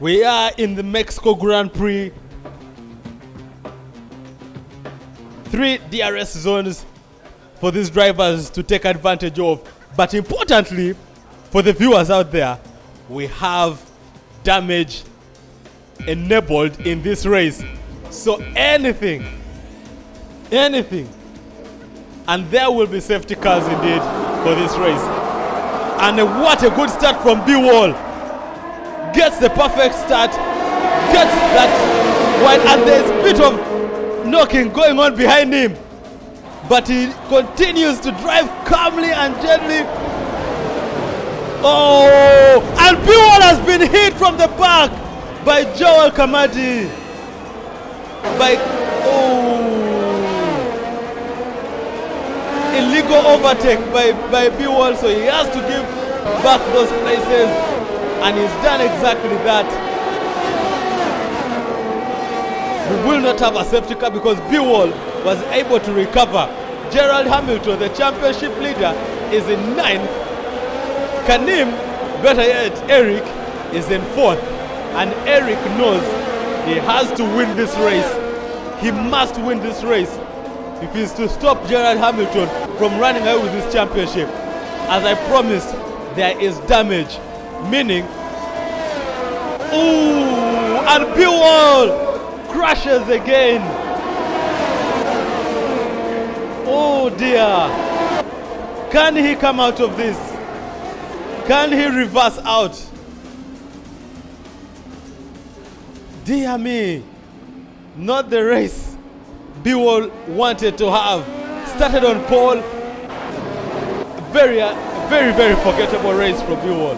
We are in the Mexico Grand Prix. 3 DRS zones for these drivers to take advantage of. But importantly, for the viewers out there, we have damage enabled in this race. So anything, and there will be safety cars indeed for this race. And what a good start from B-Wall. Gets the perfect start, gets that wide, and there's a bit of knocking going on behind him. But he continues to drive calmly and gently. Oh, and B-Wall has been hit from the back by Joel Kamadi. Illegal overtake by B-Wall, so he has to give back those places, and he's done exactly that. We will not have a safety car because B-Wall was able to recover. Gerald Hamilton, the championship leader, is in 9th. Kanim, better yet, Eric, is in 4th. And Eric knows he has to win this race. He must win this race if he's to stop Gerald Hamilton from running away with this championship. As I promised, there is damage, meaning, ooh, and B-Wall crashes again. Oh dear. Can he come out of this? Can he reverse out? Dear me, not the race B-Wall wanted to have. Started on pole. Very forgettable race from B-Wall.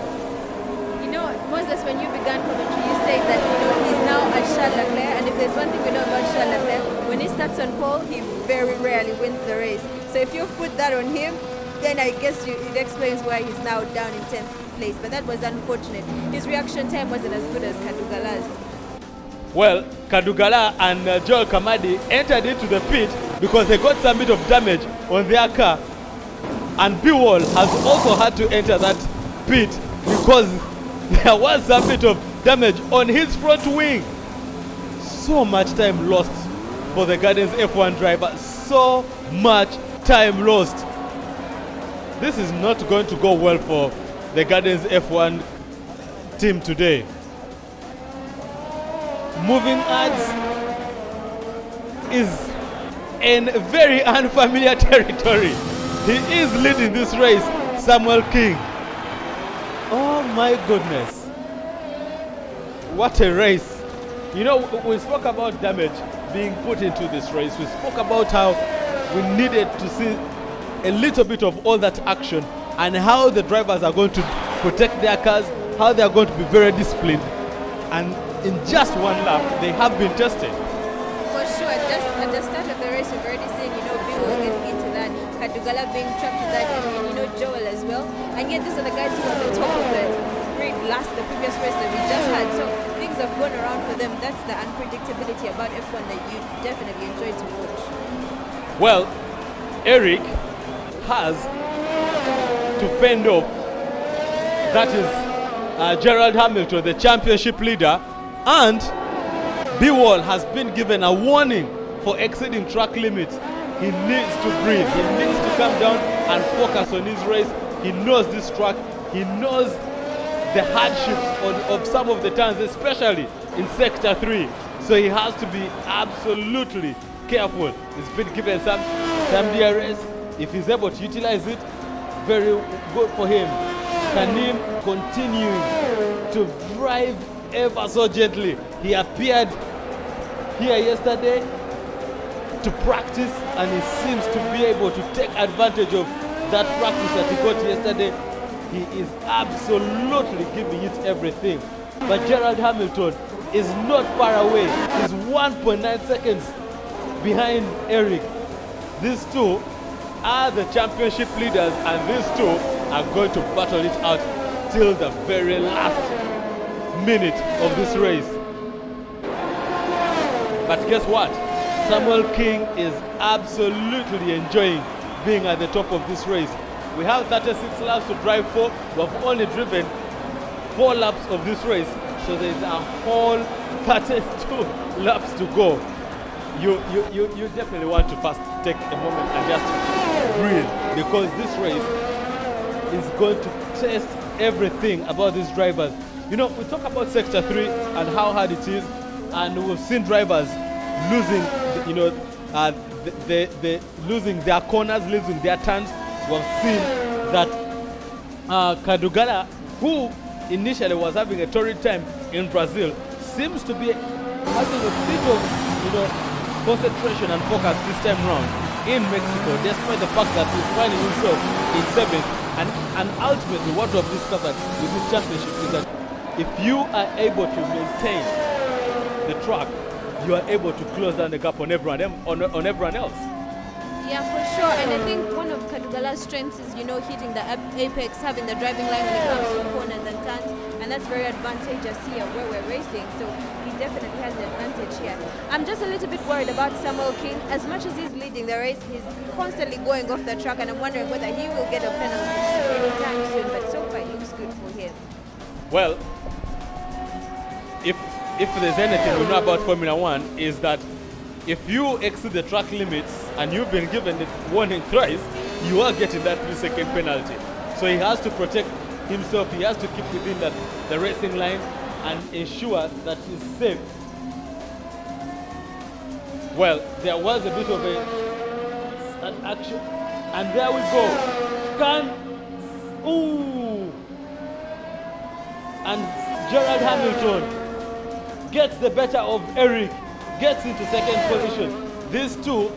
You know, Moses, when you began commentary, you said that he's now at Charles Leclerc, and if there's one thing we know about Charles Leclerc, when he starts on pole, he very rarely wins the race. So if you put that on him, then I guess it explains why he's now down in 10th place. But that was unfortunate. His reaction time wasn't as good as Kadugala's. Well, Kadugala and Joel Kamadi entered into the pit because they got some bit of damage on their car. And B-Wall has also had to enter that pit because there was some bit of damage on his front wing. So much time lost for the Gardens F1 driver. So much time lost. This is not going to go well for the Gardens F1 team today. Moving ads is in very unfamiliar territory. He is leading this race, Samuel King. Oh my goodness. What a race. You know, we spoke about damage being put into this race. We spoke about how we needed to see a little bit of all that action and how the drivers are going to protect their cars, how they are going to be very disciplined. And in just one lap, they have been tested. For sure, just at the start of the race, we've already seen, B-Wall getting into that, Kadugala being trapped in that, and Joel as well. And yet these are the guys who are on the top of the grid the previous race that we just had. So things have gone around for them. That's the unpredictability about F1 that you definitely enjoy to watch. Well, Eric has to fend off. That is Gerald Hamilton, the championship leader, and B-Wall has been given a warning for exceeding track limits. He needs to breathe. He needs to come down and focus on his race. He knows this track. He knows the hardships of some of the turns, especially in Sector 3. So he has to be absolutely careful. He's been given some DRS. If he's able to utilize it, very good for him. Kanim continuing to drive ever so gently. He appeared here yesterday to practice, and he seems to be able to take advantage of that practice that he got yesterday. He is absolutely giving it everything. But Gerald Hamilton is not far away. He's 1.9 seconds behind Eric. These two are the championship leaders, and these two are going to battle it out till the very last minute of this race. But guess what? Samuel King is absolutely enjoying being at the top of this race. We have 36 laps to drive for. We have only driven 4 laps of this race. So there's a whole 32 laps to go. You definitely want to first take a moment and just breathe, because this race is going to test everything about these drivers. You know, we talk about Sector 3 and how hard it is, and we've seen drivers losing, you know, they losing their corners, losing their turns. We've seen that Kadugala, who initially was having a torrid time in Brazil, seems to be having a bit of, you know, concentration and focus this time round in Mexico, despite the fact that he's finding himself in 7th. And ultimately, what we have discovered with this championship is that if you are able to maintain the track, you are able to close down the gap on everyone else. Yeah, for sure. And I think one of Kadugala's strengths is, you know, hitting the apex, having the driving line when it comes to corners and turns, and that's very advantageous here where we're racing. So he definitely has the advantage here. I'm just a little bit worried about Samuel King. As much as he's leading the race, he's constantly going off the track, and I'm wondering whether he will get a penalty anytime soon. But so far, it looks good for him. Well, if there's anything we know about Formula One, is that if you exceed the track limits and you've been given the warning thrice, you are getting that 3-second penalty. So he has to protect himself. He has to keep within the racing line and ensure that he's safe. Well, there was a bit of an action, and there we go. And Gerald Hamilton gets the better of Eric, gets into second position. These two,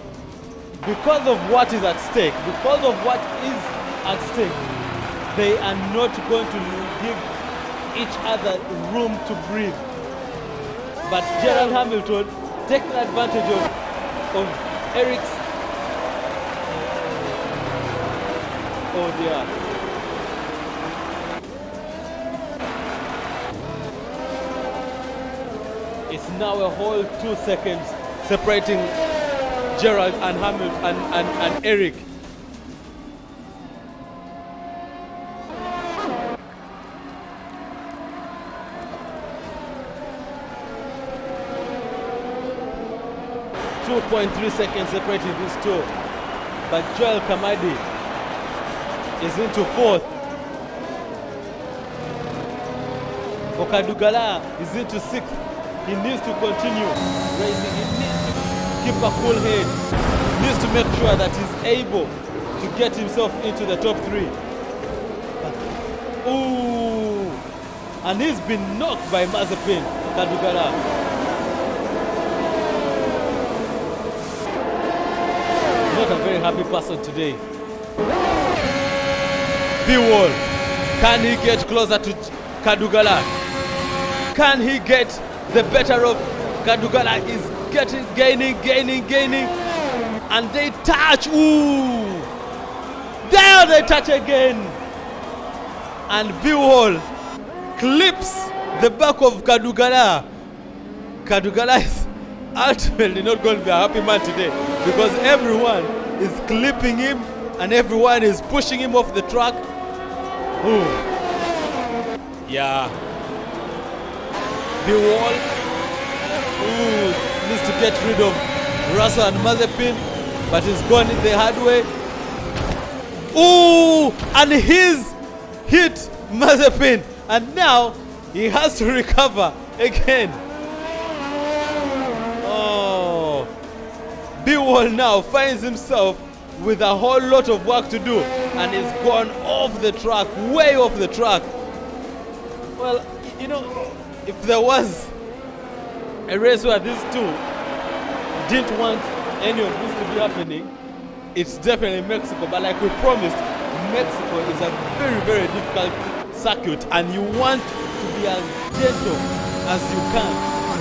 because of what is at stake, they are not going to give each other room to breathe. But Gerald Hamilton taking advantage of Eric's. Oh dear. It's now a whole 2 seconds separating Gerald and Hamilton and Eric. .3 seconds separating these two. But Joel Kamadi is into 4th. Okadugala is into 6th. He needs to continue racing. He needs to keep a cool head. He needs to make sure that he's able to get himself into the top 3. Ooh! And he's been knocked by Mazepin, Kadugala. Not a very happy person today. P-Wall, can he get closer to Kadugala? Can he get the better of Kadugala? Is gaining, and they touch. Ooh! There they touch again, and P-Wall clips the back of Kadugala. Kadugala is ultimately not going to be a happy man today, because everyone is clipping him and everyone is pushing him off the track. Ooh. Yeah. P-Wall needs to get rid of Russell and Mazepin, but he's gone in the hard way. Ooh! And he's hit Mazepin, and now he has to recover again. P-Wall now finds himself with a whole lot of work to do, and is gone off the track, way off the track. Well, you know, if there was a race where these two didn't want any of this to be happening, it's definitely Mexico. But like we promised, Mexico is a very, very difficult circuit, and you want to be as gentle as you can,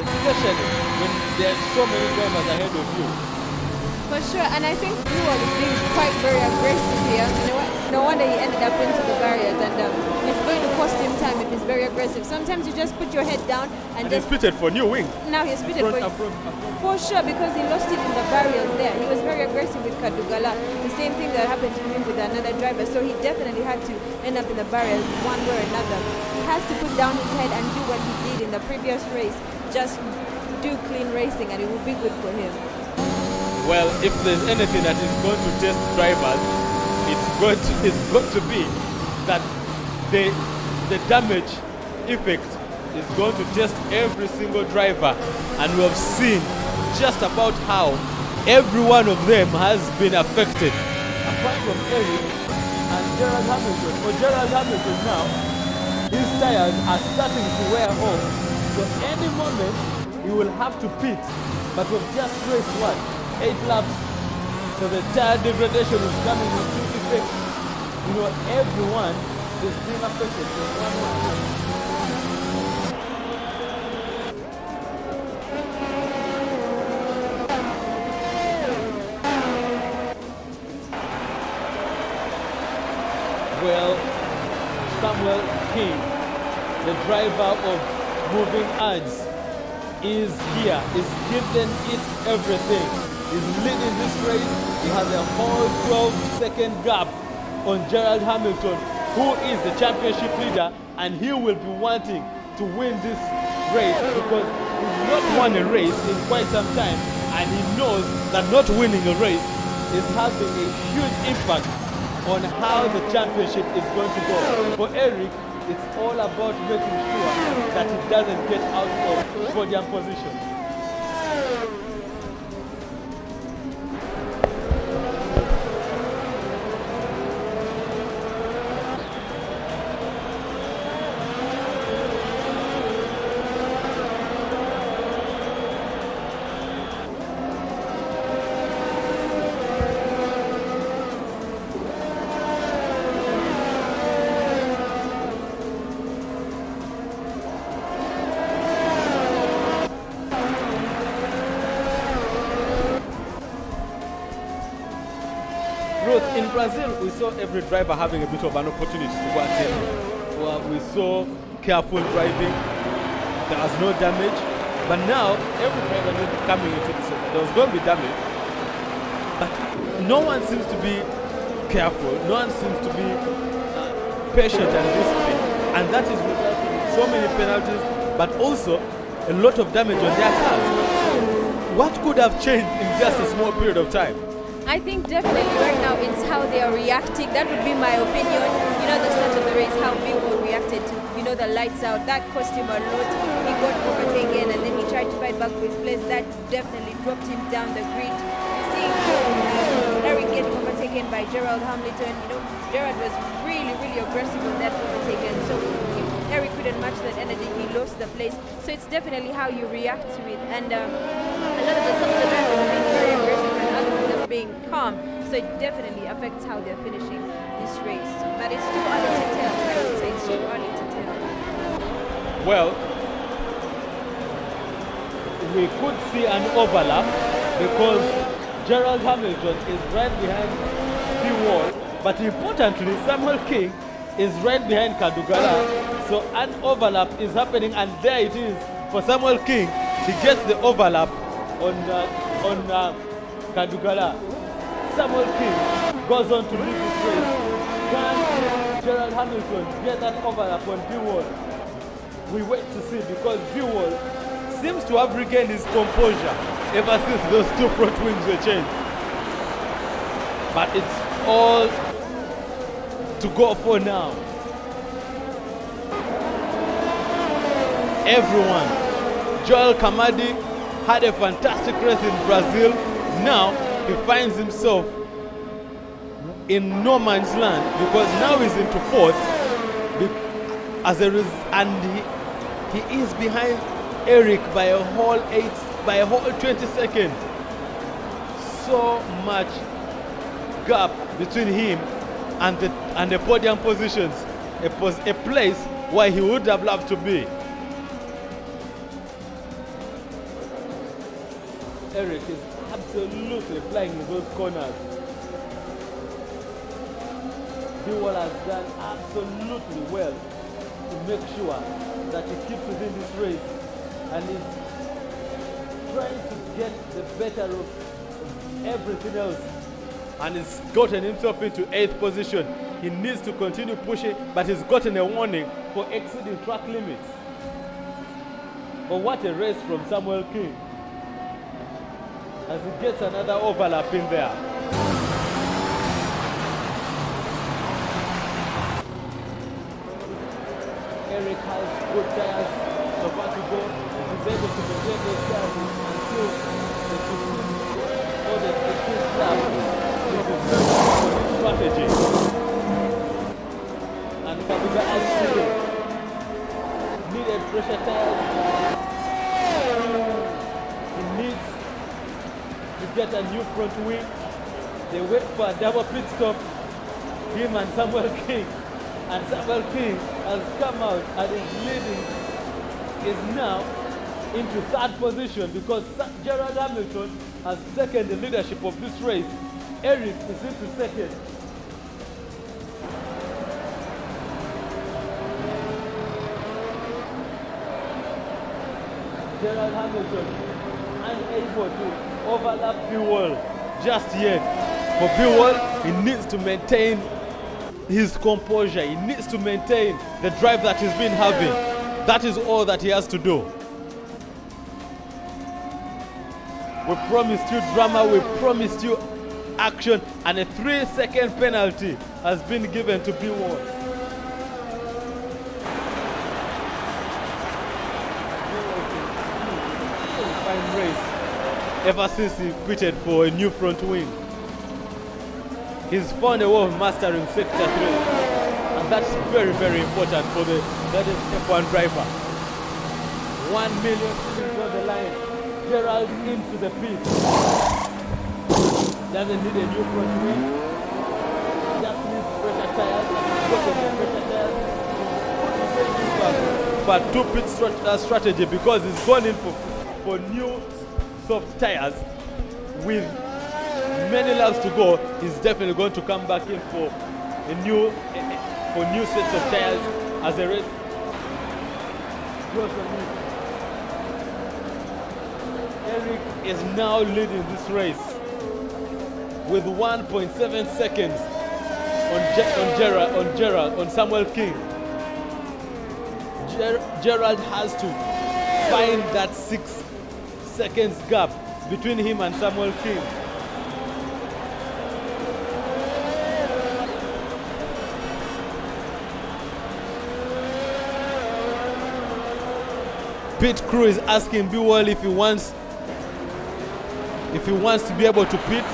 especially when there are so many drivers ahead of you. For sure, and I think P-Wall is being quite very aggressive here. You know what? No wonder he ended up into the barriers, and it's going to cost him time if he's very aggressive. Sometimes you just put your head down and just... he's pitted for new wing. Now he's pitted for sure, because he lost it in the barriers there. He was very aggressive with Kadugala. The same thing that happened to him with another driver, so he definitely had to end up in the barriers one way or another. has to put down his head and do what he did in the previous race. Just do clean racing and it will be good for him. Well, if there's anything that is going to test drivers, it's got to be that the damage effect is going to test every single driver, and we have seen just about how every one of them has been affected, apart from Eric and Gerald Hamilton. For Gerald Hamilton now, his tires are starting to wear off, so any moment he will have to pit. But we've just raced 8 laps, so the tire degradation is coming into effect. You know, everyone is being affected in one way. Well, Samuel King, the driver of Moving Ads, is here, is giving it everything. He's leading this race. He has a whole 12-second gap on Gerald Hamilton, who is the championship leader, and he will be wanting to win this race because he's not won a race in quite some time, and he knows that not winning a race is having a huge impact on how the championship is going to go. For Eric, it's all about making sure that he doesn't get out of podium position. In Brazil, we saw every driver having a bit of an opportunity to go at it. Well, we saw careful driving. There was no damage. But now, every driver is coming into this. There was going to be damage. But no one seems to be careful. No one seems to be patient and disciplined. And that is resulting in so many penalties, but also a lot of damage on their cars. What could have changed in just a small period of time? I think definitely right now it's how they are reacting. That would be my opinion. You know, the start of the race, how Bill reacted to, you know, the lights out. That cost him a lot. He got overtaken and then he tried to fight back for his place. That definitely dropped him down the grid. You see Eric getting overtaken by Gerald Hamilton. You know, Gerald was really, really aggressive on that overtaken. So if Eric couldn't match that energy, he lost the place. So it's definitely how you react to it. And a lot of some of the drivers have been very aggressive and others being calm, so it definitely affects how they're finishing this race. But it's too early to tell. I would say it's too early to tell. Well, we could see an overlap because Gerald Hamilton is right behind the wall, but importantly, Samuel King is right behind Kadugala. So an overlap is happening, and there it is for Samuel King. He gets the overlap on Kadugala. Samuel King goes on to lead this race. Can Gerald Hamilton get that overlap on B-Wall? We wait to see, because B-Wall seems to have regained his composure ever since those 2 front wings were changed. But it's all to go for now. Everyone. Joel Kamadi had a fantastic race in Brazil. Now he finds himself in no man's land because now he's into 4th, and he is behind Eric by a whole 20 seconds. So much gap between him and the podium positions, a place where he would have loved to be. Eric is absolutely flying in those corners. Dewall has done absolutely well to make sure that he keeps within this race, and is trying to get the better of everything else, and he's gotten himself into 8th position. He needs to continue pushing, but he's gotten a warning for exceeding track limits. But what a race from Samuel King as he gets another overlap in there. Eric has good tires so far to go. He's able to maintain those tires until the 15th or the 18th lap. This is very good strategy. And Kabuga has needed pressure tires. He needs to get a new front wing. They wait for a double pit stop, him and Samuel King. And Samuel King has come out and is leading, is now into third position because Gerald Hamilton has taken the leadership of this race. Eric is into second. Gerald Hamilton unable to overlap Buell just yet. For Buell, he needs to maintain his composure. He needs to maintain the drive that he's been having. That is all that he has to do. We promised you drama, we promised you action, and a 3-second penalty has been given to Buell. Fine race ever since he quitted for a new front wing. He's found a way of mastering sector 3, and that's very, very important for the F1 driver. 1 million is on the line. Gerald into the pit. Doesn't need a new front wing. Just needs pressure tires. But two pit strategy because he's gone in for new soft tires with many laps to go. He's definitely going to come back in for new sets of tires as a race. Eric is now leading this race with 1.7 seconds on Samuel King. Gerald has to find that 6 seconds gap between him and Samuel King. Pit crew is asking Buell if he wants to be able to pit.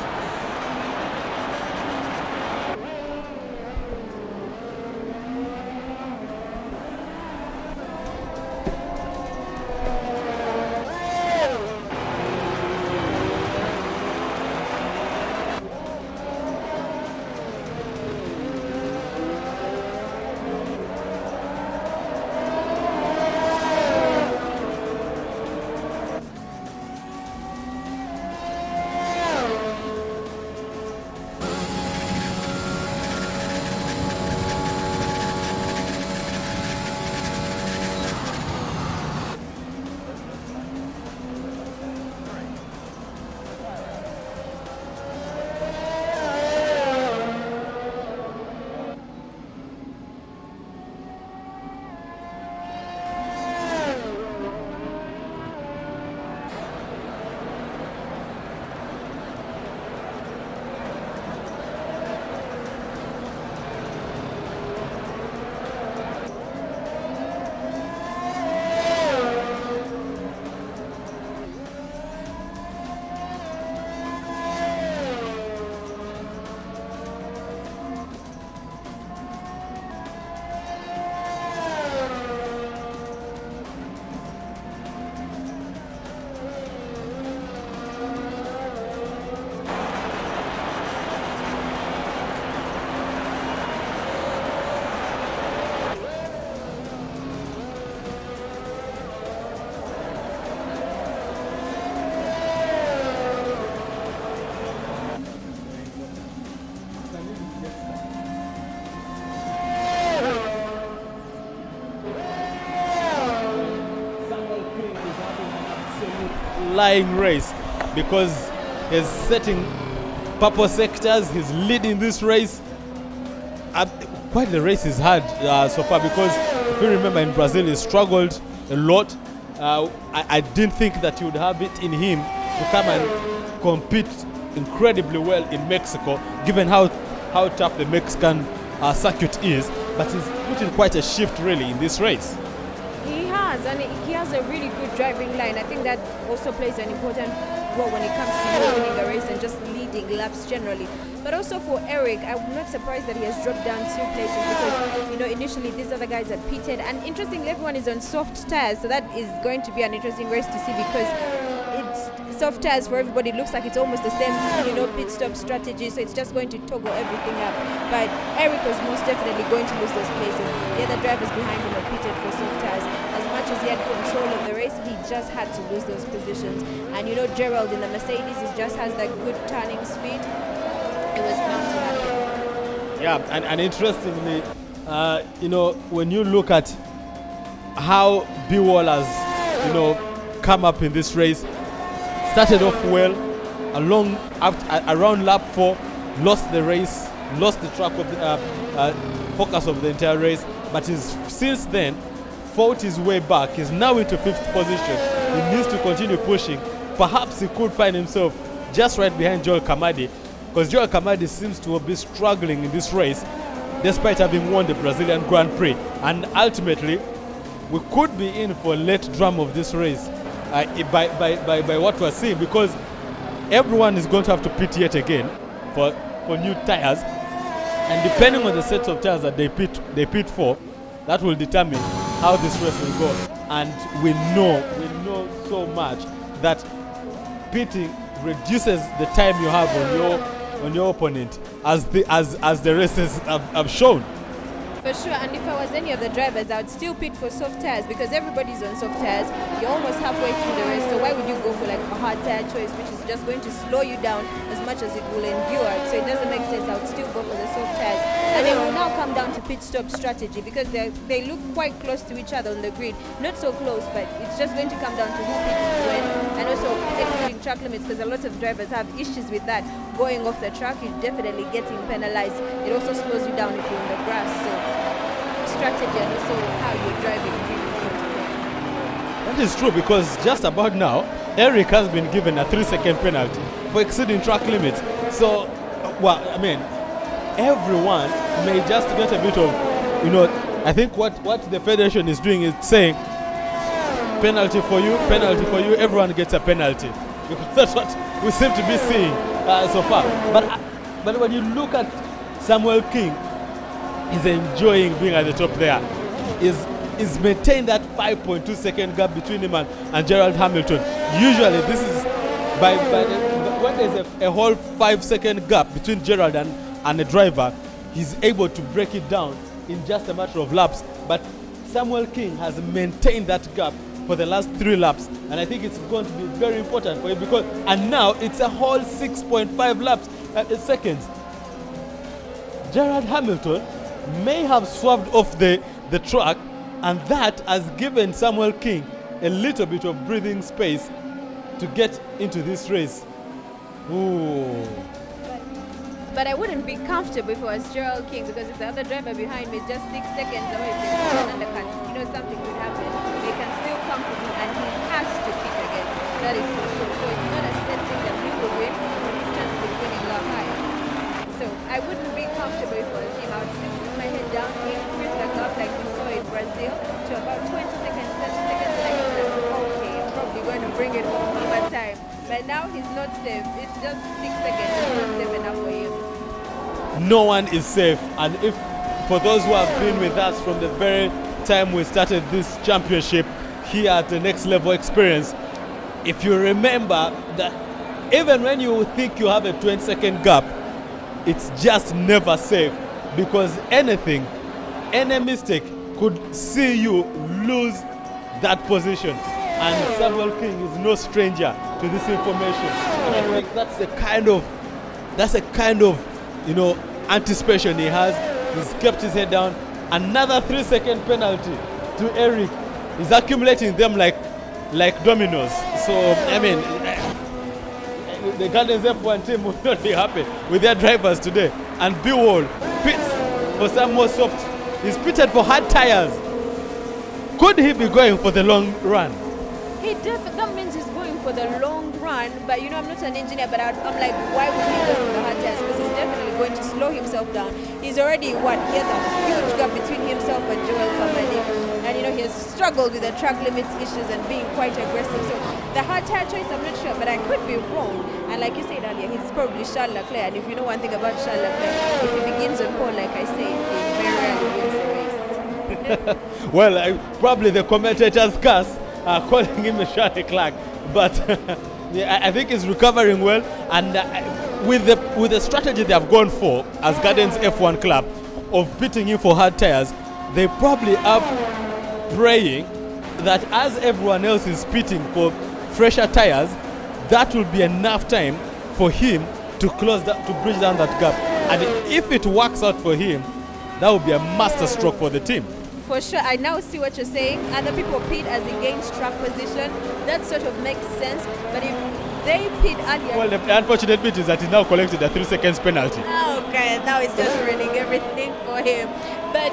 Flying race because he's setting purple sectors, he's leading this race. Quite the race is hard so far because If you remember, in Brazil, he struggled a lot. I didn't think that he would have it in him to come and compete incredibly well in Mexico, given how tough the Mexican circuit is. But he's put in quite a shift, really, in this race. He has, and he has a really good driving line. I think that also plays an important role when it comes to winning a race and just leading laps generally. But also for Eric, I'm not surprised that he has dropped down 2 places because, initially these other guys had pitted. And interestingly, everyone is on soft tires, so that is going to be an interesting race to see because it's soft tires for everybody. It looks like it's almost the same, pit stop strategy, so it's just going to toggle everything up. But Eric was most definitely going to lose those places. The other drivers behind him were pitted for soft tires. As much as he had control of the race, he just had to lose those positions. And Gerald in the Mercedes, he just has that good turning speed. It was bound to happen. Yeah, and interestingly, when you look at how B-Wall has, come up in this race, started off well, around lap 4, lost the race, lost the track of the focus of the entire race, but since then fought his way back. He's now into 5th position. He needs to continue pushing. Perhaps he could find himself just right behind Joel Kamadi, because Joel Kamadi seems to be struggling in this race despite having won the Brazilian Grand Prix. And ultimately, we could be in for a late drum of this race by what we're seeing, because everyone is going to have to pit yet again for new tires. And depending on the sets of tires that they pit for, that will determine how this race will go. And we know so much that pitting reduces the time you have on your opponent, as the races have shown. For sure, and if I was any of the drivers, I would still pit for soft tires because everybody's on soft tires. You're almost halfway through the race, so why would you go for like a hard tire choice, which is just going to slow you down as much as it will endure? So it doesn't make sense. I would still go for the soft tires. And it will now come down to pit stop strategy because they look quite close to each other on the grid. Not so close, but it's just going to come down to who pits when, and also exceeding track limits, because a lot of drivers have issues with that. Going off the track, you're definitely getting penalized. It also slows you down if you're in the grass. So strategy and also how you're driving really is going to work. That is true, because just about now, Eric has been given a 3-second penalty for exceeding track limits. So, everyone may just get a bit of, I think what the federation is doing is saying, penalty for you, everyone gets a penalty. Because that's what we seem to be seeing so far. But when you look at Samuel King, he's enjoying being at the top there. He's maintained that 5.2 second gap between him and Gerald Hamilton. Usually this is when there's a whole 5-second gap between Gerald and a driver, he's able to break it down in just a matter of laps. But Samuel King has maintained that gap for the last 3 laps, and I think it's going to be very important for him and now it's a whole 6.5 seconds. Gerald Hamilton may have swerved off the track, and that has given Samuel King a little bit of breathing space to get into this race. Ooh. But I wouldn't be comfortable if it was Gerald King, because if the other driver behind me is just 6 seconds away from an undercut, something could happen. They can still come to me, and he has to kick again. That is for sure. So it's not a set thing that he will win, but his chance of winning are higher. So I wouldn't be comfortable if it was him. I would still put my head down, increase the gap like we saw in Brazil to about 20 seconds, 30 seconds, and I was like, okay, I'm probably going to bring it home over time. But now he's not safe. It's just 6 seconds. It's not safe enough for him. No one is safe, and if for those who have been with us from the very time we started this championship here at the Next Level Experience, if you remember that even when you think you have a 20-second gap, it's just never safe, because any mistake could see you lose that position. And Samuel King is no stranger to this information. And I think that's the kind of anticipation he has. He's kept his head down. Another 3-second penalty to Eric. He's accumulating them like dominoes. So the Gardens F1 team will not be happy with their drivers today. And B-Wall pits for some more soft. He's pitted for hard tires. Could he be going for the long run? That means he's going for the long run, but I'm not an engineer, but I'm like, why would he go for the hard tires? Because he's definitely going to slow himself down. He's already, he has a huge gap between himself and Joel Kamadi. And he has struggled with the track limits issues and being quite aggressive. So the hard tire choice, I'm not sure, but I could be wrong. And like you said earlier, he's probably Charles Leclerc. And if you know one thing about Charles Leclerc, if he begins on pole, like I said, he very rarely wins the race. Well, probably the commentators curse calling him a Charles Leclerc, but yeah, I think he's recovering well. And with the strategy they have gone for as Gardens F1 club of beating him for hard tires, they probably are praying that as everyone else is pitting for fresher tires, that will be enough time for him to to bridge down that gap. And if it works out for him, that would be a master stroke for the team. For sure, I now see what you're saying. Other people pit as he gains track position. That sort of makes sense. But if they pit earlier... Well, the unfortunate bit is that he now collected a 3 seconds penalty. Okay, now it's just ruining everything for him. But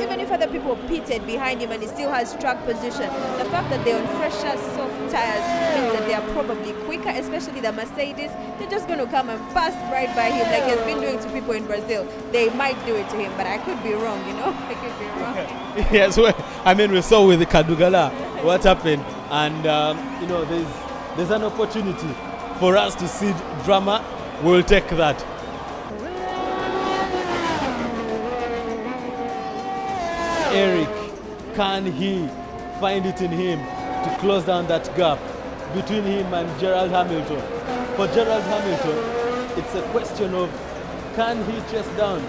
even if other people pitted behind him and he still has track position, the fact that they're on fresher, soft tires means that they are probably quicker, especially the Mercedes. They're just going to come and pass right by him like he's been doing to people in Brazil. They might do it to him, but I could be wrong, I could be wrong. Yes, well, I mean, we saw with the Kadugala what happened, and there's an opportunity for us to see drama. We'll take that. Eric, can he find it in him to close down that gap between him and Gerald Hamilton? For Gerald Hamilton, it's a question of, can he chase down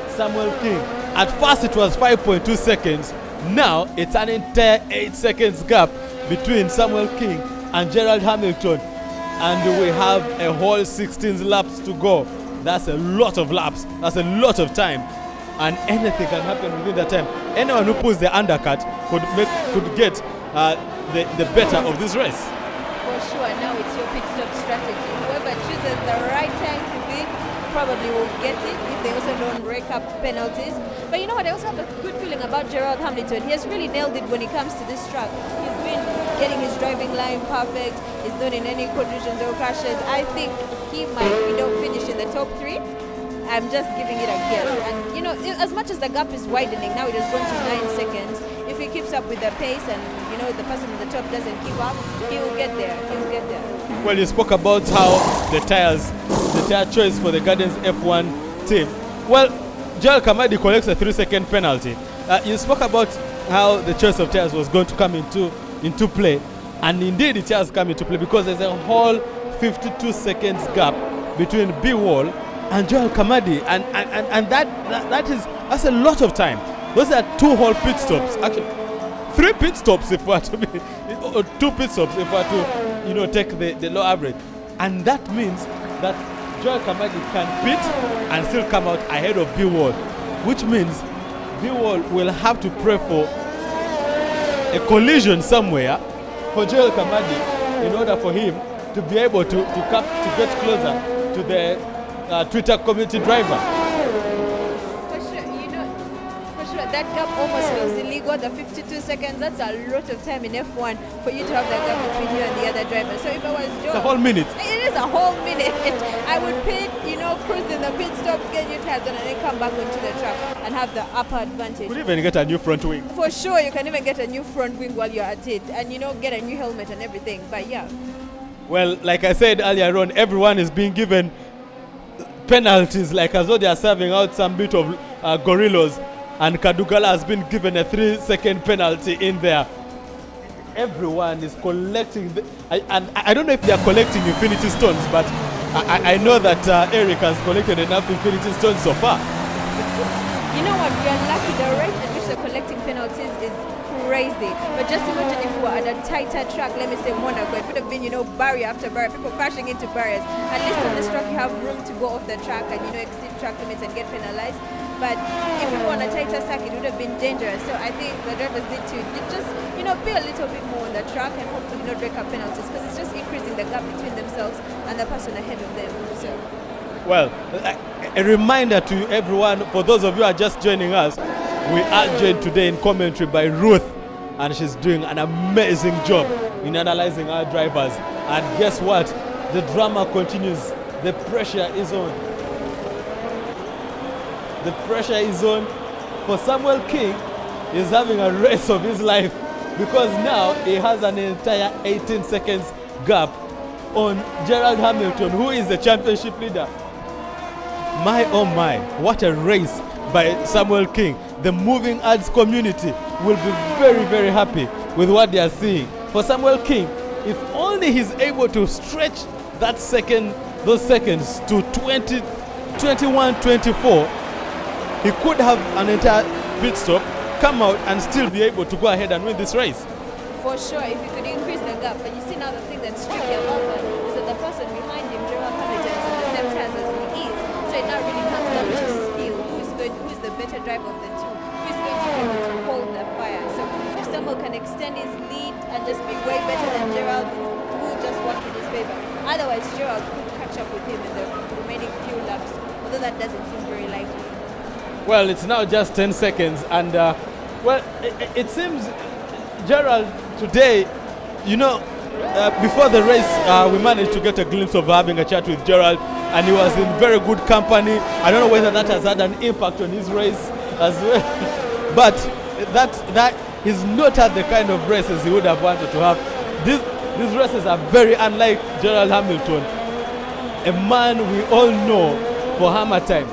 Samuel King? At first it was 5.2 seconds. Now it's an entire 8 seconds gap between Samuel King and Gerald Hamilton. And we have a whole 16 laps to go. That's a lot of laps. That's a lot of time. And anything can happen within that time. Anyone who pulls the undercut could get the better of this race. For sure, now it's your pit stop strategy. Whoever chooses the right time to pit probably will get it if they also don't rack up penalties. But you know what? I also have a good feeling about Gerald Hamilton. He has really nailed it when it comes to this track. He's been getting his driving line perfect. He's not in any collisions or crashes. I think he might, finish in the top 3. I'm just giving it a guess. And as much as the gap is widening, now it has gone to 9 seconds. If he keeps up with the pace and the person at the top doesn't keep up, he will get there. Well, you spoke about how the tire choice for the Gardens F1 team. Well, Joel Kamadi collects a 3 second penalty. You spoke about how the choice of tires was going to come into play, and indeed it has come into play because there's a whole 52 seconds gap between B-Wall and Joel Kamadi, and that's a lot of time. Those are 2 whole pit stops. Actually, 3 pit stops if we're to be, or 2 pit stops if we're to, take the low average. And that means that Joel Kamadi can pit and still come out ahead of B-Wall, which means B-Wall will have to pray for a collision somewhere for Joel Kamadi in order for him to be able to get closer to the Twitter community driver. For sure, that gap almost feels illegal. The 52 seconds, that's a lot of time in F1 for you to have that gap between you and the other driver. So if I was Joe, it's a whole minute. It is a whole minute. I would pit, cruise in the pit stops, get your tires on, and then come back onto the track and have the upper advantage. Could even get a new front wing. For sure, you can even get a new front wing while you're at it, and get a new helmet and everything. But yeah. Well, like I said earlier on, everyone is being given penalties like as though they are serving out some bit of gorillas, and Kadugala has been given a 3 second penalty in there. Everyone is collecting and I don't know if they are collecting Infinity Stones, but I know that Eric has collected enough Infinity Stones so far. You know what, we are lucky. The rate at which they're collecting penalties is crazy. But just imagine if we were at a tighter track, let me say Monaco, it would have been, barrier after barrier, people crashing into barriers. At least on this track you have room to go off the track and, exceed track limits and get penalized. But if we were on a tighter circuit, it would have been dangerous. So I think the drivers need to just, be a little bit more on the track and hopefully not break up penalties, because it's just increasing the gap between themselves and the person ahead of them. So. Well, a reminder to everyone, for those of you who are just joining us, We are joined today in commentary by Ruth, and she's doing an amazing job in analyzing our drivers. And guess what? The drama continues. The pressure is on. The pressure is on for Samuel King. He's having a race of his life because now he has an entire 18 seconds gap on Gerald Hamilton, who is the championship leader. My oh my, what a race by Samuel King. The moving ads community will be very, very happy with what they are seeing. For Samuel King, if only he's able to stretch those seconds to 20, 21, 24, he could have an entire pit stop, come out and still be able to go ahead and win this race. For sure, if you could increase the gap. But you see now the thing that's tricky about that is that the person behind him, Gerald Hamilton, is in the same tires as he is. So it now really comes down to skill. Who's the better driver of the two? Who's going to be able to hold the fire? So if someone can extend his lead and just be way better than Gerald, we'll just work in his favor. Otherwise, Gerald could catch up with him in the remaining few laps, although that doesn't seem very likely. Well, it's now just 10 seconds, and it seems Gerald today, before the race, we managed to get a glimpse of having a chat with Gerald, and he was in very good company. I don't know whether that has had an impact on his race as well, but that is not at the kind of races he would have wanted to have. These races are very unlike Gerald Hamilton, a man we all know for hammer time,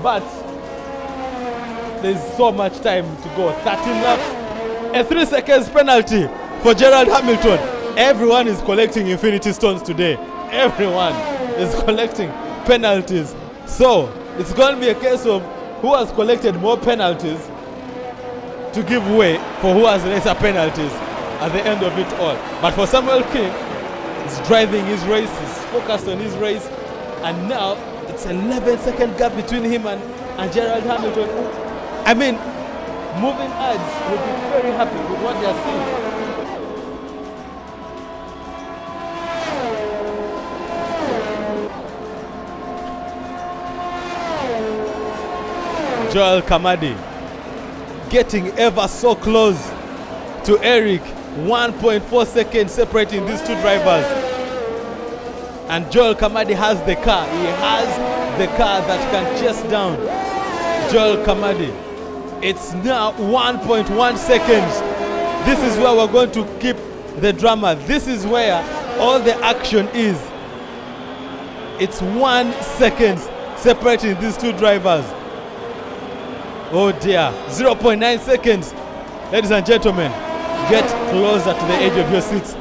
but there's so much time to go. 13 laps. A 3 seconds penalty for Gerald Hamilton. Everyone is collecting Infinity Stones today. Everyone is collecting penalties. So it's going to be a case of who has collected more penalties to give way for who has lesser penalties at the end of it all. But for Samuel King, he's driving his race, he's focused on his race, and now it's 11-second gap between him and Gerald Hamilton. I mean, moving ads will be very happy with what they are seeing. Joel Kamadi getting ever so close to Eric. 1.4 seconds separating these two drivers. And Joel Kamadi has the car. He has the car that can chase down Joel Kamadi. It's now 1.1 seconds. This is where we're going to keep the drama. This is where all the action is. It's 1 second separating these two drivers. Oh dear. 0.9 seconds. Ladies and gentlemen, get closer to the edge of your seats.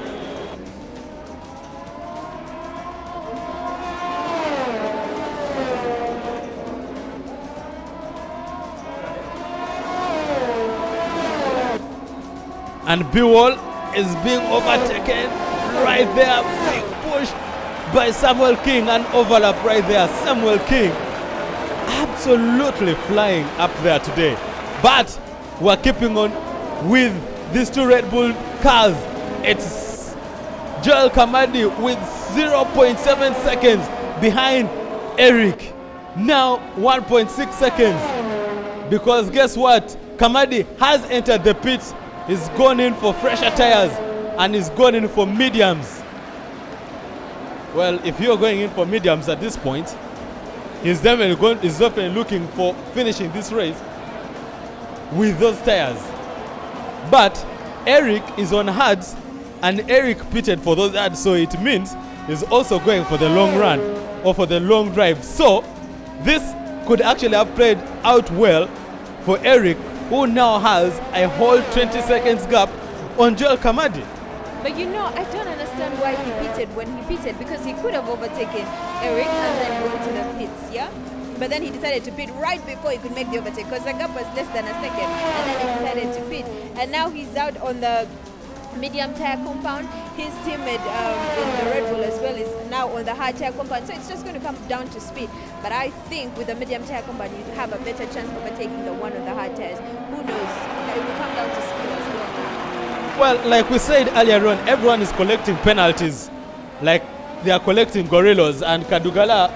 And Bewall is being overtaken right there. Big push by Samuel King, and overlap right there. Samuel King absolutely flying up there today. But we're keeping on with these two Red Bull cars. It's Joel Kamadi with 0.7 seconds behind Eric. Now 1.6 seconds. Because guess what? Kamadi has entered the pits. He's gone in for fresher tires and he's gone in for mediums. Well, if you're going in for mediums at this point, he's definitely looking for finishing this race with those tires. But Eric is on hards, and Eric pitted for those hards, so it means he's also going for the long run or for the long drive. So this could actually have played out well for Eric, who now has a whole 20 seconds gap on Joel Kamadi. But I don't understand why he pitted when he pitted, because he could have overtaken Eric and then gone to the pits, yeah? But then he decided to pit right before he could make the overtake, because the gap was less than a second, and then he decided to pit. And now he's out on the medium tire compound. His teammate in the Red Bull as well is now on the hard tire compound, so it's just going to come down to speed. But I think with the medium tire compound, you have a better chance of overtaking the one on the hard tires. Who knows? It will come down to speed as well. Well, like we said earlier on, everyone is collecting penalties. Like they are collecting gorillas, and Kadugala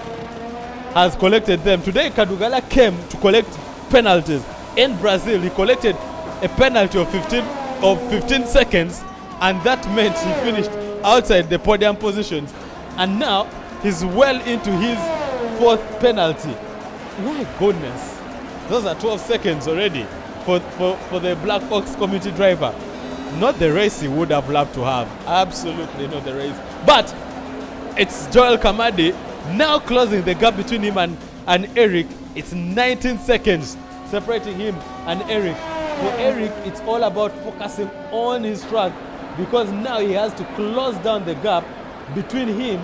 has collected them. Today, Kadugala came to collect penalties. in Brazil, he collected a penalty of 15 seconds, and that meant he finished outside the podium positions. And now he's well into his 4th penalty. My goodness, those are 12 seconds already for the Black Ox community driver. Not the race he would have loved to have. Absolutely not the race. But it's Joel Kamadi now closing the gap between him and Eric. It's 19 seconds separating him and Eric. For Eric, it's all about focusing on his track, because now he has to close down the gap between him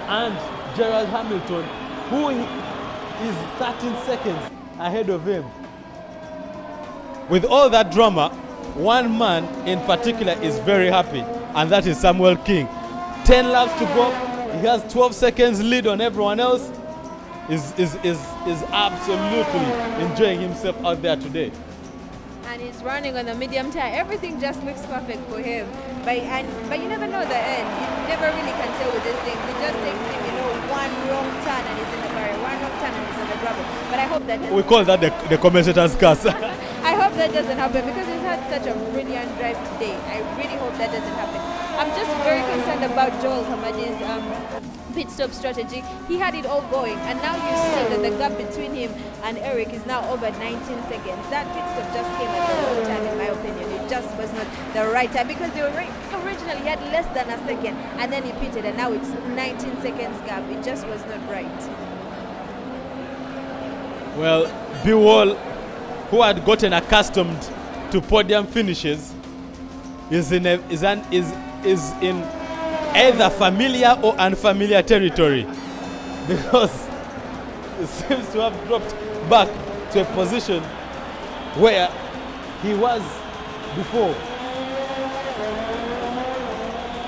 and Gerald Hamilton, who is 13 seconds ahead of him. With all that drama, one man in particular is very happy, and that is Samuel King. 10 laps to go. He has 12 seconds lead on everyone else. Is absolutely enjoying himself out there today. And he's running on a medium tire. Everything just looks perfect for him. But you never know the end. You never really can tell with this thing. It just takes him, one wrong turn and he's in the barrier, one wrong turn and he's in the trouble. But I hope that we call that the commentator's curse. I hope that doesn't happen, because he's had such a brilliant drive today. I really hope that doesn't happen. I'm just very concerned about Joel Kamadi's pit stop strategy. He had it all going, and now you see that the gap between him and Eric is now over 19 seconds. That pit stop just came at the wrong time, in my opinion. It just was not the right time, because they originally had less than a second, and then he pitted, and now it's 19 seconds gap. It just was not right. Well, Bewall, who had gotten accustomed to podium finishes, is in either familiar or unfamiliar territory, because he seems to have dropped back to a position where he was before.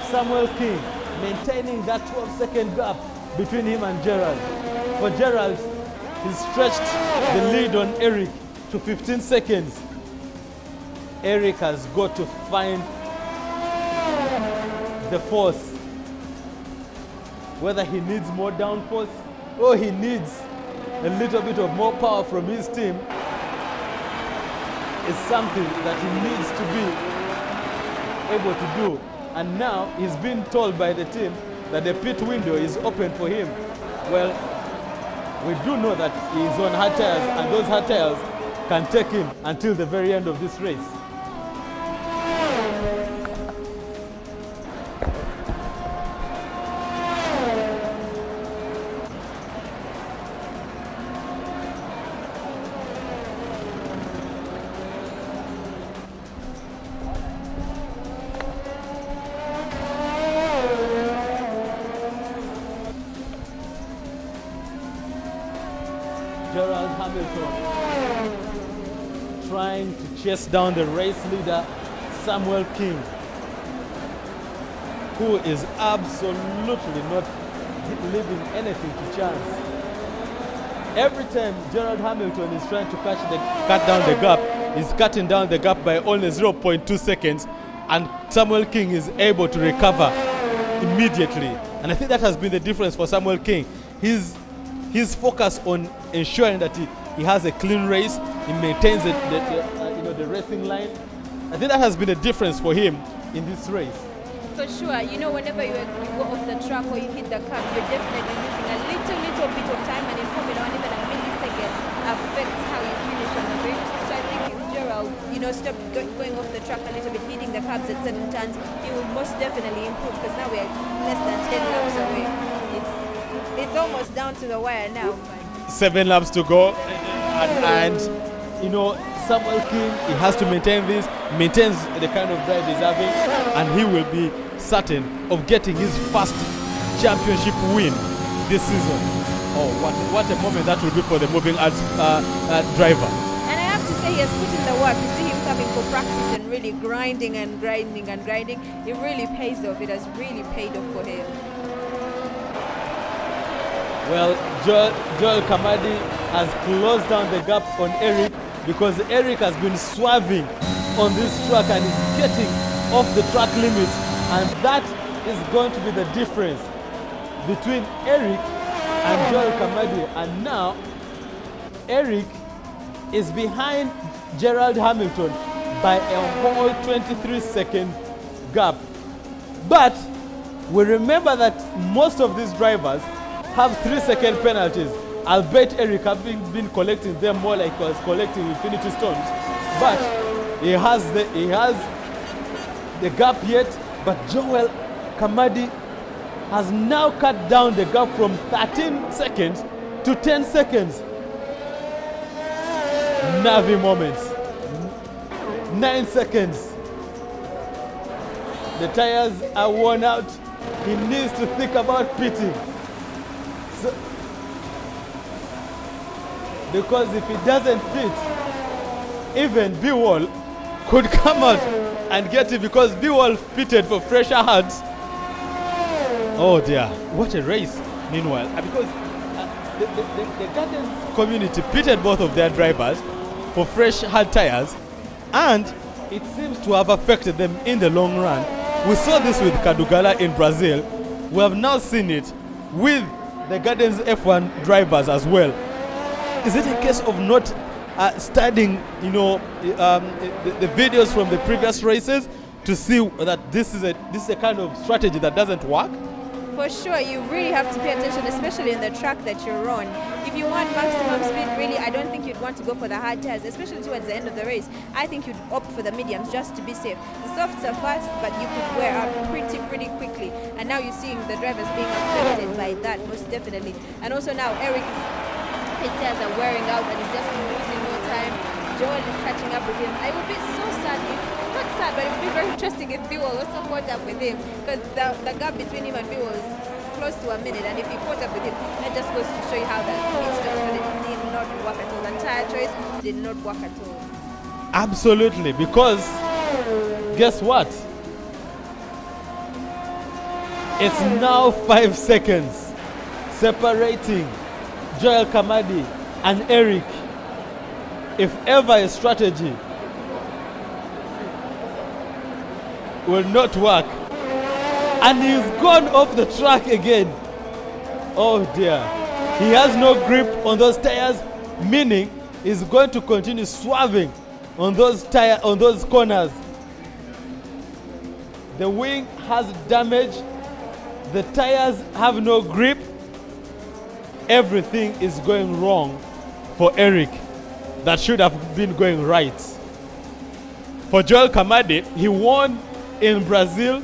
Samuel King maintaining that 12-second gap between him and Gerald. For Gerald, he stretched the lead on Eric to 15 seconds. Eric has got to find the force, whether he needs more downforce or he needs a little bit of more power from his team, is something that he needs to be able to do. And now he's been told by the team that the pit window is open for him. Well, we do know that he's on hard tires, and those hard tires can take him until the very end of this race. Gerald Hamilton trying to chase down the race leader, Samuel King, who is absolutely not leaving anything to chance. Every time Gerald Hamilton is trying to cut down the gap, he's cutting down the gap by only 0.2 seconds, and Samuel King is able to recover immediately. And I think that has been the difference for Samuel King. His focus on ensuring that he has a clean race, he maintains the racing line. I think that has been a difference for him in this race. For sure, whenever you go off the track or you hit the curb, you're definitely losing a little bit of time, and in Formula 1, even a millisecond affects how you finish on the grid. So I think if Gerald, stopped going off the track a little bit, hitting the curbs at certain turns, he will most definitely improve, because now we're less than 10 laps away. It's almost down to the wire now. 7 laps to go, and Samuel King, he has to maintains the kind of drive he's having, and he will be certain of getting his first championship win this season. Oh, what a moment that will be for the moving arts driver. And I have to say, he has put in the work. You see him coming for practice and really grinding. It really pays off. It has really paid off for him. Well, Joel Kamadi has closed down the gap on Eric, because Eric has been swerving on this track and is getting off the track limit, and that is going to be the difference between Eric and Joel Kamadi. And now Eric is behind Gerald Hamilton by a whole 23-second gap. But we remember that most of these drivers have 3-second penalties. I'll bet Eric having been collecting them more like he was collecting Infinity Stones. But he has the gap yet. But Joel Kamadi has now cut down the gap from 13 seconds to 10 seconds. Navi moments. 9 seconds. The tires are worn out. He needs to think about pitting. So, because if he doesn't pit, even B-Wall could come out and get it, because B-Wall pitted for fresher hearts. Oh dear, what a race. Meanwhile, because the Gardens community pitted both of their drivers for fresh hard tires, and it seems to have affected them in the long run. We saw this with Kadugala in Brazil. We have now seen it with the Gardens F1 drivers as well. Is it a case of not studying, the videos from the previous races to see that this is a kind of strategy that doesn't work? For sure, you really have to pay attention, especially in the track that you're on. If you want maximum speed, really, I don't think you'd want to go for the hard tires, especially towards the end of the race. I think you'd opt for the mediums just to be safe. The softs are fast, but you could wear out pretty quickly. And now you're seeing the drivers being affected by that, most definitely. And also now, Eric, his tires are wearing out and he's just losing more time. Joel is catching up with him. I would be so sad not sad, but it would be very interesting if B-Wall also caught up with him, because the gap between him and B-Wall is close to a minute, and if he caught up with him, that just goes to show you how that pit stop strategy did not work at all. The tire choice did not work at all. Absolutely, because guess what? It's now 5 seconds separating Joel Kamadi and Eric. If ever a strategy will not work, and he's gone off the track again. Oh dear, he has no grip on those tires, meaning he's going to continue swerving on those corners. The wing has damage, the tires have no grip. Everything is going wrong for Eric that should have been going right. For Joel Kamadi, he won in Brazil,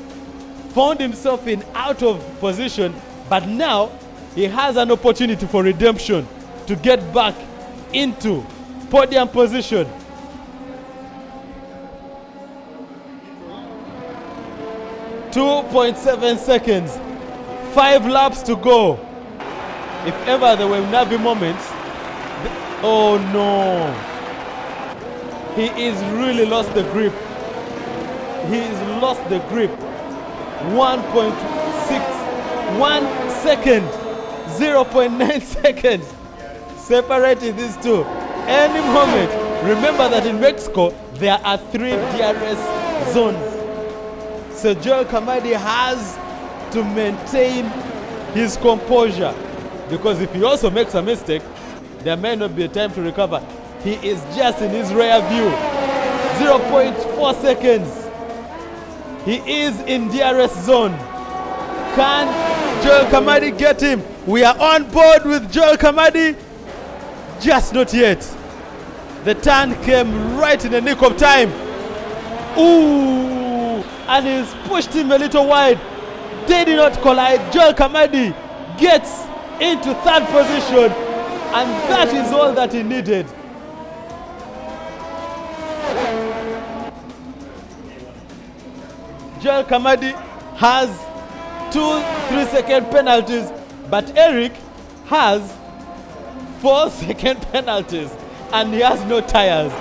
found himself in out of position, but now he has an opportunity for redemption to get back into podium position. .7 seconds, 5 laps to go. If ever there were Navi moments, oh no, he is really lost the grip. He's lost the grip. 1.61 second, 0.9 seconds separating these two. Any moment. Remember that in Mexico there are 3 DRS zones. So Joel Kamadi has to maintain his composure, because if he also makes a mistake, there may not be a time to recover. He is just in his rear view. 0.4 seconds. He is in DRS zone. Can Joel Kamadi get him? We are on board with Joel Kamadi. Just not yet. The turn came right in the nick of time. Ooh, and he's pushed him a little wide. They did not collide. Joel Kamadi gets into 3rd position, and that is all that he needed. Joel Kamadi has 2 3-second penalties, but Eric has 4-second penalties, and he has no tires.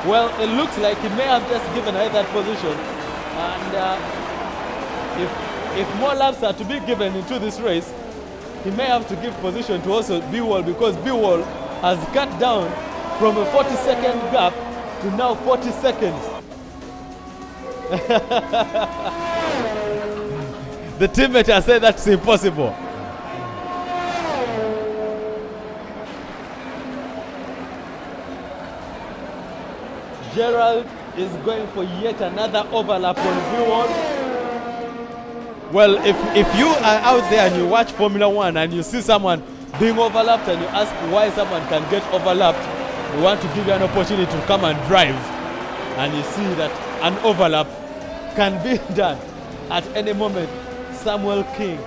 Well, it looks like he may have just given away that position, and if more laps are to be given into this race, he may have to give position to also B-Wall, because B-Wall has cut down from a 40-second gap to now 40 seconds. The teammate has said that's impossible. Gerald is going for yet another overlap on B1. Well, if you are out there and you watch Formula One and you see someone being overlapped and you ask why someone can get overlapped, we want to give you an opportunity to come and drive, and you see that an overlap can be done at any moment. Samuel King,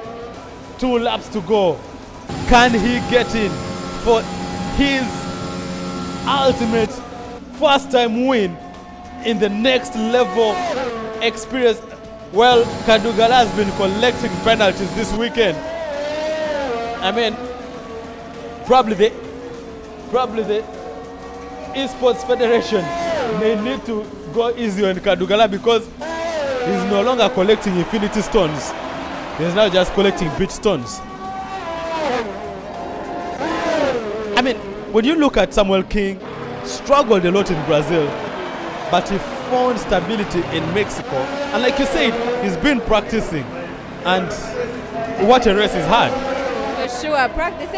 2 laps to go. Can he get in for his ultimate first time win in the next level experience? Well, Kadugala has been collecting penalties this weekend. I mean, probably the Esports Federation may need to go easy on Kadugala because he's no longer collecting infinity stones. He's now just collecting beach stones. I mean, when you look at Samuel King, struggled a lot in Brazil, but he found stability in Mexico. And like you said, he's been practicing. And what a race he's had. For sure, practice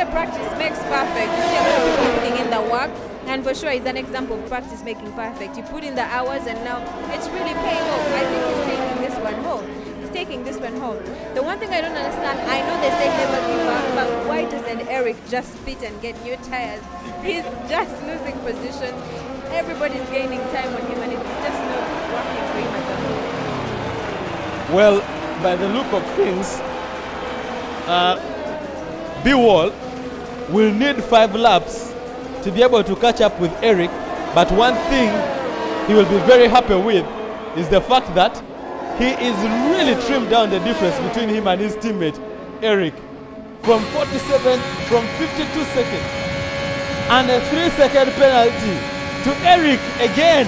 makes perfect. You see a lot of people putting in the work, and for sure, he's an example of practice making perfect. You put in the hours, and now it's really paying off. I think he's taking this one home. The one thing I don't understand, I know they say never give up, but why doesn't Eric just spit and get new tires? He's just losing position. Everybody's gaining time on him, and it's just not working for him at the moment. Well, by the look of things, B-Wall will need 5 laps to be able to catch up with Eric, but one thing he will be very happy with is the fact that he is really trimmed down the difference between him and his teammate Eric from 47 from 52 seconds and a 3-second penalty to Eric again.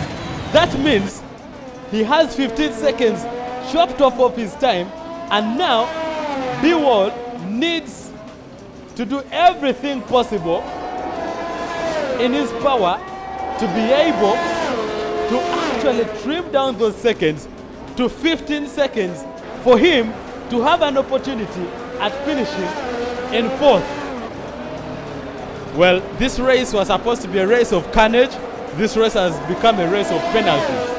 That means he has 15 seconds chopped off of his time, and now B-Wall needs to do everything possible in his power to be able to actually trim down those seconds to 15 seconds for him to have an opportunity at finishing in 4th. Well, this race was supposed to be a race of carnage. This race has become a race of penalties.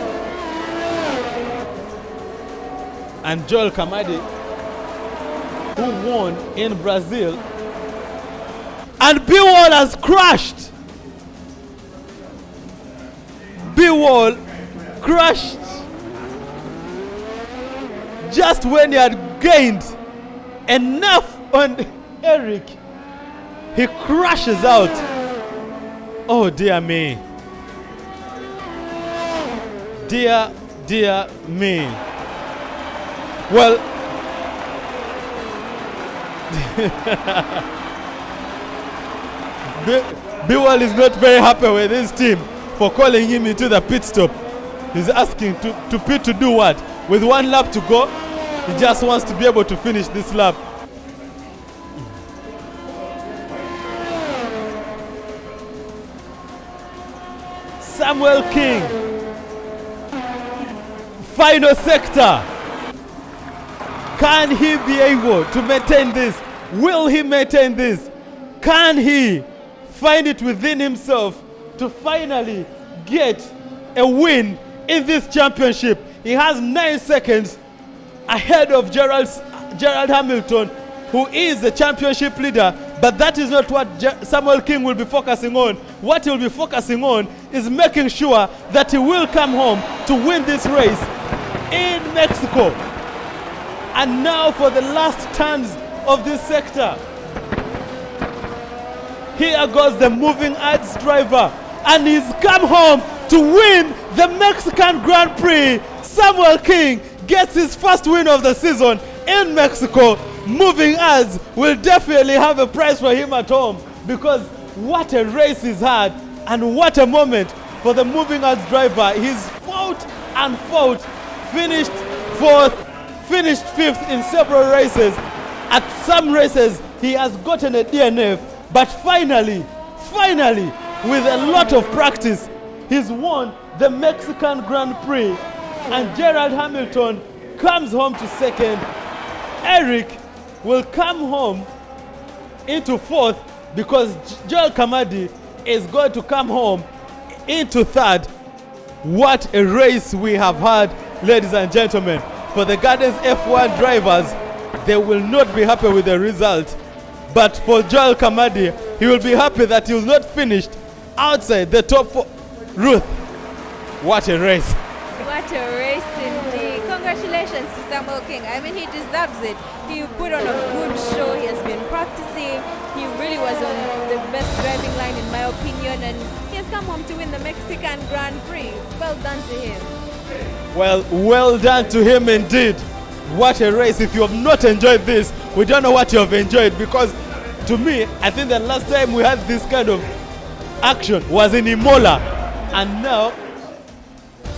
And Joel Kamadi, who won in Brazil, and B-Wall has crashed. B-Wall crashed just when he had gained enough on Eric. He crashes out. Oh dear me. Dear me. Well, B-Wall is not very happy with his team for calling him into the pit stop. He's asking to pit to do what? With 1 lap to go, he just wants to be able to finish this lap. Samuel King, final sector. Can he be able to maintain this? Will he maintain this? Can he find it within himself to finally get a win in this championship? He has 9 seconds ahead of Gerald Hamilton, who is the championship leader, but that is not what Samuel King will be focusing on. What he will be focusing on is making sure that he will come home to win this race in Mexico. And now for the last turns of this sector. Here goes the moving ads driver, and he's come home to win the Mexican Grand Prix. Samuel King gets his first win of the season in Mexico. Moving ads will definitely have a prize for him at home, because what a race he's had, and what a moment for the moving ads driver. He's fought and fought, finished 4th, finished 5th in several races. At some races he has gotten a DNF, but finally, with a lot of practice, he's won the Mexican Grand Prix, and Gerald Hamilton comes home to 2nd. Eric will come home into 4th, because Joel Kamadi is going to come home into 3rd. What a race we have had, ladies and gentlemen. For the Gardens F1 drivers, they will not be happy with the result. But for Joel Kamadi, he will be happy that he was not finished outside the top 4. Ruth, what a race. What a race indeed. Congratulations to Samuel King. I mean, he deserves it. He put on a good show. He has been practicing. He really was on the best driving line in my opinion, and he has come home to win the Mexican Grand Prix. Well done to him. Well done to him indeed. What a race. If you have not enjoyed this, we don't know what you have enjoyed, because to me, I think the last time we had this kind of action was in Imola, and now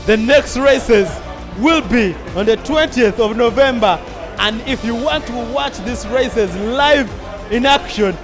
the next races will be on the 20th of November. And if you want to watch these races live in action,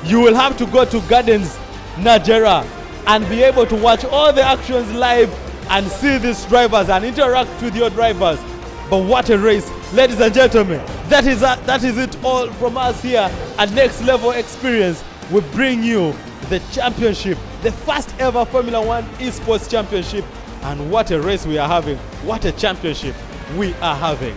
you will have to go to Gardens Nigeria and be able to watch all the actions live and see these drivers and interact with your drivers. But what a race, ladies and gentlemen. That is it all from us here at Next Level Experience. We bring you the championship, the first ever Formula One Esports Championship. And what a race we are having. What a championship we are having.